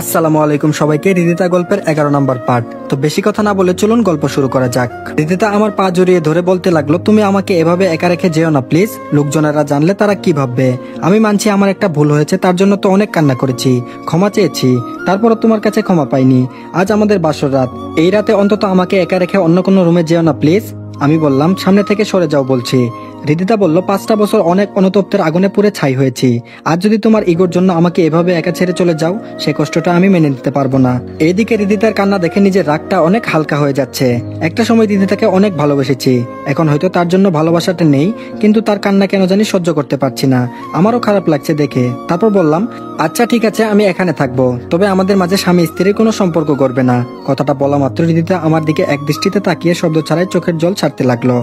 আসসালামু আলাইকুম সবাইকে। হৃদিতা গল্পের 11 নম্বর পার্ট। তো বেশি কথা না বলে চলুন গল্প শুরু করা যাক। হৃদিতা আমার পা জড়িয়ে ধরে বলতে লাগলো, তুমি আমাকে এভাবে একা রেখে যেও না প্লিজ। লোকজনেরা জানলে তারা কি ভাববে? আমি মানছি আমার একটা ভুল হয়েছে, তার জন্য তো অনেক কান্না করেছি, ক্ষমা চেয়েছি, তারপরও তোমার কাছে ক্ষমা পাইনি। আজ আমাদের বাসর রাত, এই রাতে অন্তত আমাকে একা রেখে অন্য কোনো রুমে যেও না প্লিজ। আমি বললাম, সামনে থেকে সরে যাও বলছি। হৃদিতা বলল, 5টা বছর অনেক অনুতপ্তের আগুনে পুড়ে ছাই হয়েছি। আজ যদি তোমার ইগোর জন্য আমাকে এভাবে একা ছেড়ে চলে যাও, সে কষ্টটা আমি মেনে নিতে পারবো না। এইদিকে হৃদিতার কান্না দেখে নিজের রাগটা অনেক হালকা হয়ে যাচ্ছে। একটা সময় হৃদিতাকে অনেক ভালোবেসেছি, এখন হয়তো তার জন্য ভালোবাসাটা নেই, কিন্তু তার কান্না কেন জানি সহ্য করতে পারছি না। আমারও খারাপ লাগছে দেখে। তারপর বললাম, আচ্ছা ঠিক আছে, আমি এখানে থাকবো, তবে আমাদের মাঝে স্বামী স্ত্রীর কোনো সম্পর্ক করবে না। কথাটা বলা মাত্র হৃদিতা আমার দিকে এক দৃষ্টিতে তাকিয়ে শব্দ ছাড়াই চোখের জল ছাড়তে লাগলো।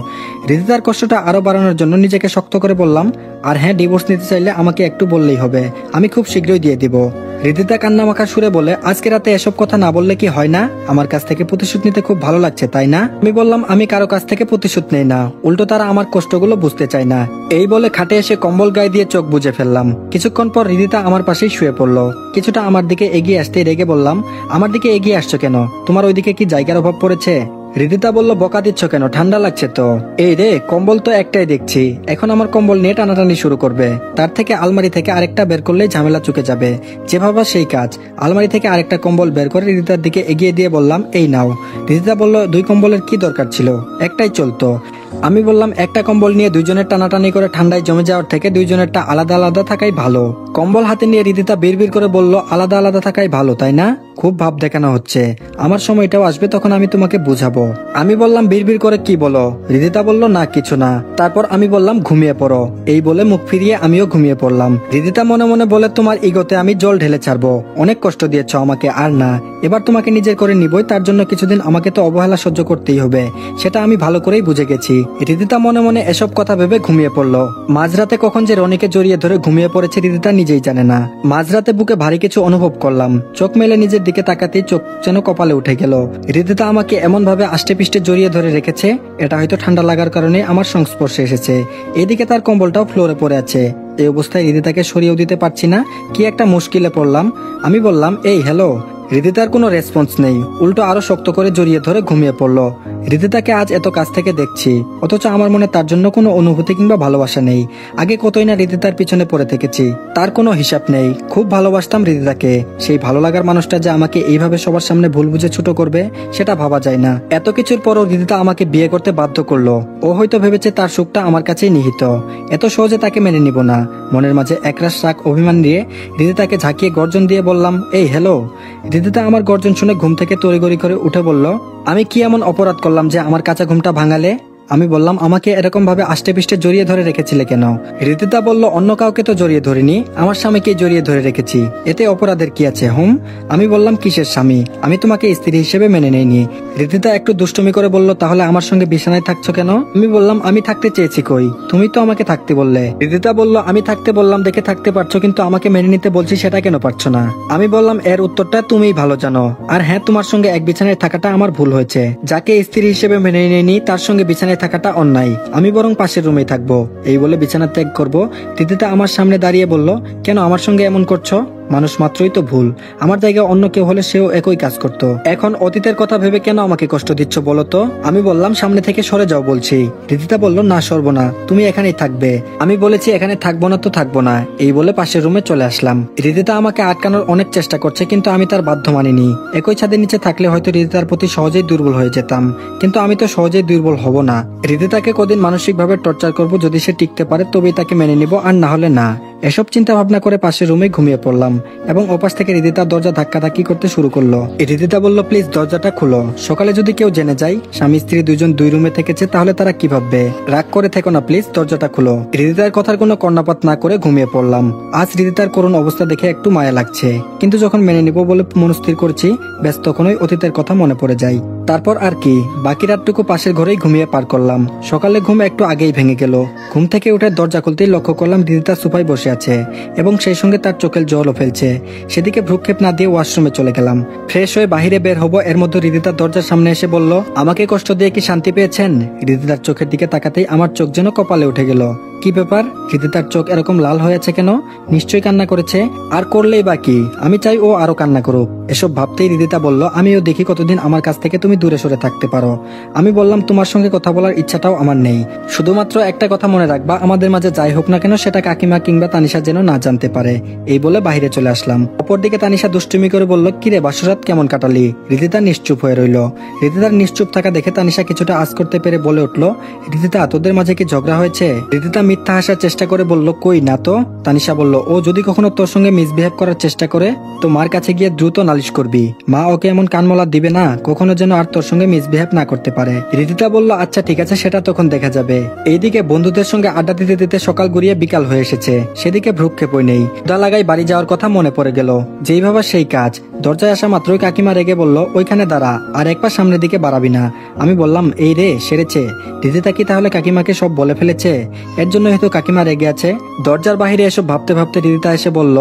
হৃদিতার কষ্টটা আরো বাড়ানোর জন্য নিজেকে শক্ত করে বললাম, আর হ্যাঁ, ডিভোর্স নিতে চাইলে আমাকে একটু বললেই হবে, আমি খুব শীঘ্রই দিয়ে দিব। হৃদিতা কান্না মাখা সুরে বলে, আজকে রাতে এসব কথা না বললে কি হয় না? আমার কাছ থেকে প্রতিশোধ নিতে খুব ভালো লাগছে তাই না? আমি বললাম, আমি কারো কাছ থেকে প্রতিশোধ নেই না, উল্টো তারা আমার কষ্টগুলো বুঝতে চায় না। এই বলে খাটে এসে কম্বল গায়ে দিয়ে চোখ বুজে ফেললাম। কিছুক্ষণ পর হৃদিতা আমার পাশেই শুয়ে পড়লো। কিছুটা আমার দিকে এগিয়ে আসতে রেগে বললাম, আমার দিকে এগিয়ে আসছো কেন? তোমার ওইদিকে কি জায়গার অভাব পড়েছে? হৃদিতা বলল, বকা দিচ্ছ কেন? ঠান্ডা লাগছে তো। এই রে, কম্বল তো একটাই দেখছি, এখন আমার কম্বল নিয়ে টানাটানি শুরু করবে। তার থেকে আলমারি থেকে আরেকটা বের করলেই ঝামেলা চুকে যাবে। যে ভাবা সেই কাজ। আলমারি থেকে আরেকটা কম্বল বের করে হৃদিতার দিকে এগিয়ে দিয়ে বললাম, এই নাও। হৃদিতা বলল, 2 কম্বলের কি দরকার ছিল? একটাই চলতো। আমি বললাম, একটা কম্বল নিয়ে দুইজনের টানাটানি করে ঠান্ডায় জমে যাওয়ার থেকে দুইজনেরটা আলাদা আলাদা থাকাই ভালো। কম্বল হাতে নিয়ে হৃদিতা বিড়বিড় করে বলল, আলাদা আলাদা থাকাই ভালো তাই না? খুব ভাব দেখানো হচ্ছে। আমার সময়টাও আসবে, তখন আমি তোমাকে বুঝাবো। আমি বললাম, বিড়বিড় করে কি বলো? হৃদিতা বলল, না কিছু না। তারপর আমি বললাম, ঘুমিয়ে পড়ো। এই বলে মুখ ফিরিয়ে আমিও ঘুমিয়ে পড়লাম। হৃদিতা মনে মনে বলে, তোমার ইগোতে আমি জল ঢেলে ছাড়বো। অনেক কষ্ট দিয়েছ আমাকে, আর না, এবার তোমাকে নিজের করে নিবই। তার জন্য কিছুদিন আমাকে তো অবহেলা সহ্য করতেই হবে, সেটা আমি ভালো করেই বুঝে গেছি। হৃদিতা মনে মনে এসব কথা ভেবে ঘুমিয়ে পড়লো। মাঝরাতে কখন যে রনিকে জড়িয়ে ধরে ঘুমিয়ে পড়েছে হৃদিতা নিজেই জানে না। মাঝরাতে বুকে ভারী কিছু অনুভব করলাম। চোখ মেলে নিজের দিকে তাকাতেই চোখ যেন কপালে উঠে গেল। হৃদিতা আমাকে এমন ভাবে আষ্টে পিষ্টে জড়িয়ে ধরে রেখেছে, এটা হয়তো ঠান্ডা লাগার কারণে আমার সংস্পর্শে এসেছে। এদিকে তার কম্বলটাও ফ্লোরে পড়ে আছে। এই অবস্থায় হৃদিতাকে সরিয়েও দিতে পারছি না, কি একটা মুশকিলে পড়লাম। আমি বললাম, এই হ্যালো। হৃদিতার কোনো রেসপন্স নেই, উল্টো আরো শক্ত করে জড়িয়ে ধরে ঘুমিয়ে পড়লো। হৃদিতাকে আজ এত কাছ থেকে দেখছি, অথচ আমার মনে তার জন্য কোনো অনুভূতি কিংবা ভালোবাসা নেই। আগে কতই না হৃদিতার পিছনে পড়ে থেকেছি, তার কোনো হিসাব নেই। খুব ভালোবাসতাম হৃদিতাকে। সেই ভালো লাগার মানুষটা যে আমাকে এইভাবে সবার সামনে ভুল বুঝে ছোট করবে, সেটা ভাবা যায় না। এত কিছুর পরও হৃদিতা আমাকে বিয়ে করতে বাধ্য করলো। ও হয়তো ভেবেছে তার সুখটা আমার কাছেই নিহিত। এত সহজে তাকে মেনে নিব না। মনের মাঝে একরাশ রাগ অভিমান নিয়ে হৃদিতাকে ঝাঁকিয়ে গর্জন দিয়ে বললাম, এই হ্যালো। হৃদিতা আমার গর্জন শুনে ঘুম থেকে তড়িঘড়ি করে উঠে বলল, আমি কি এমন অপরাধ করলাম যে আমার কাঁচা ঘুমটা ভাঙালে? আমি বললাম, আমাকে এরকম ভাবে আষ্টে পিষ্টে জড়িয়ে ধরে রেখেছিলে কেন? হৃদিতা বলল, অন্য কাউকে তো জড়িয়ে ধরিনি, আমার স্বামীকে জড়িয়ে ধরে রেখেছি, এতে অপরাধের কি আছে? আমি বললাম, কিসের স্বামী? আমি তোমাকে স্ত্রী হিসেবে মেনে নেইনি। হৃদিতা একটু দুষ্টুমি করে বলল, তাহলে আমার সঙ্গে বিছানায় থাকছো কেন? আমি বললাম, আমি থাকতে চেয়েছি কই, তুমি তো আমাকে থাকতে বললে। হৃদিতা বলল, আমি থাকতে বললাম দেখে থাকতে পারছো, কিন্তু আমাকে মেনে নিতে বলছি সেটা কেন পারছো না? আমি বললাম, এর উত্তরটা তুমিই ভালো জানো। আর হ্যাঁ, তোমার সঙ্গে এক বিছানায় থাকাটা আমার ভুল হয়েছে। যাকে স্ত্রী হিসেবে মেনে নেইনি তার সঙ্গে বিছানায় থাকাটা অন্যায়। আমি বরং পাশের রুমেই থাকবো। এই বলে বিছানা ত্যাগ করবো। হৃদিতা আমার সামনে দাঁড়িয়ে বলল, কেন আমার সঙ্গে এমন করছো? মানুষ মাত্রই তো ভুল। আমার জায়গায় অন্য কেউ হলে সেও একই কাজ করতো। এখন অতীতের কথা ভেবে কেন আমাকে কষ্ট দিচ্ছ বলো তো? আমি বললাম, সামনে থেকে সরে যাও বলছি। হৃদিতা বলল, না সরবো না, তুমি এখানেই থাকবে। আমি বলেছি, এখানে থাকবো না তো থাকবো না। এই বলে পাশের রুমে চলে আসলাম। হৃদিতা আমাকে আটকানোর অনেক চেষ্টা করছে, কিন্তু আমি তার বাধ্য মানিনি। একই ছাদের নিচে থাকলে হয়তো হৃদিতার প্রতি সহজেই দুর্বল হয়ে যেতাম, কিন্তু আমি তো সহজেই দুর্বল হব না। হৃদিতাকে কদিন মানসিকভাবে টর্চার করব, যদি সে টিকতে পারে তবেই তাকে মেনে নিব, আর না হলে না। এসব চিন্তা ভাবনা করে পাশের রুমে ঘুমিয়ে পড়লাম এবং ওপাশ থেকে হৃদিতার দরজা ধাক্কাধাক্কি করতে শুরু করলো। হৃদিতা বলল, প্লিজ দরজাটা খুলো। সকালে যদি কেউ জেনে যায় স্বামী স্ত্রী দুজন 2 রুমে থেকেছে, তাহলে তারা কি ভাববে? রাগ করে থেকো না, প্লিজ দরজাটা খুলো। হৃদিতার কথার কোনো কর্ণপাত না করে ঘুমিয়ে পড়লাম। আজ হৃদিতার করুণ অবস্থা দেখে একটু মায়া লাগছে, কিন্তু যখন মেনে নিব বলে মনস্থির করছি, ব্যস্ত তখনই অতীতের কথা মনে পড়ে যায়। তারপর আর কি, বাকি রাতটুকু পাশের ঘরেই ঘুমিয়ে পার করলাম। সকালে ঘুম একটু আগেই ভেঙে গেল। ঘুম থেকে উঠে দরজা খুলতেই লক্ষ্য করলাম হৃদিতা সোফায় বসে আছে এবং সেই সঙ্গে তার চোখের জলও ফেলছে। সেদিকে ভ্রুক্ষেপ না দিয়ে ওয়াশরুমে চলে গেলাম। ফ্রেশ হয়ে বাহিরে বের হবো, এর মধ্যে হৃদিতার দরজার সামনে এসে বলল, আমাকে কষ্ট দিয়ে কি শান্তি পেয়েছেন? হৃদিতার চোখের দিকে তাকাতেই আমার চোখ যেন কপালে উঠে গেল। কি ব্যাপার? হৃদিতার চোখ এরকম লাল হয়ে আছে কেন? নিশ্চয়ই কান্না করেছে। আর করলেই বা কি, আমি চাই ও আরো কান্না করুক। এসব ভাবতেই হৃদিতা বলল, আমিও দেখি কতদিন আমার কাছ থেকে তুমি দূরে সরে থাকতে পারো। আমি বললাম, তোমার সঙ্গে কথা বলার ইচ্ছাটাও আমার নেই। শুধুমাত্র একটা কথা মনে রাখবা, আমাদের মাঝে যাই হোক না কেন সেটা কাকিমা কিংবা তানিশা যেন না জানতে পারে। এই বলে বাইরে চলে আসলাম। অপরদিকে তানিশা দুষ্টুমি করে বলল, কিরে বাসরাত কেমন কাটালি? হৃদিতা নিশ্চুপ হয়ে রইল। হৃদিতার নিশ্চুপ থাকা দেখে তানিশা কিছুটা আঁচ করতে পেরে বলে উঠল, হৃদিতা তোদের মাঝে কি ঝগড়া হয়েছে? হৃদিতা মিথ্যা হাসার চেষ্টা করে বলল, কই না তো। তানিশা বলল, ও যদি কখনো তোর সঙ্গে মিসবিহেভ করার চেষ্টা করে তো মার কাছে গিয়ে দ্রুত নালিশ করবি। মা ওকে এমন কানমলা দিবে না, কখনো যেন আর তোর সঙ্গে মিসবিহেভ না করতে পারে। হৃদিতা বলল, আচ্ছা ঠিক আছে, সেটা তখন দেখা যাবে। এইদিকে বন্ধুদের সঙ্গে আড্ডা দিতে দিতে সকাল গড়িয়ে বিকাল হয়ে এসেছে। সেদিকে ভ্রুক্ষেপই নেই। দা লাগাই বাড়ি যাওয়ার কথা মনে পড়ে গেল। যেই ভাবা সেই কাজ। দরজায় আসা মাত্রই কাকিমা রেগে বলল, ওইখানে দাঁড়া, আর এক পা সামনের দিকে বাড়াবি না। আমি বললাম, এই রে সেরেছে। হৃদিতা কি তাহলে কাকিমাকে সব বলে ফেলেছে? এর জন্য হয়তো কাকিমা রেগে আছে। দরজার বাহিরে এসব ভাবতে ভাবতে হৃদিতা এসে বলল,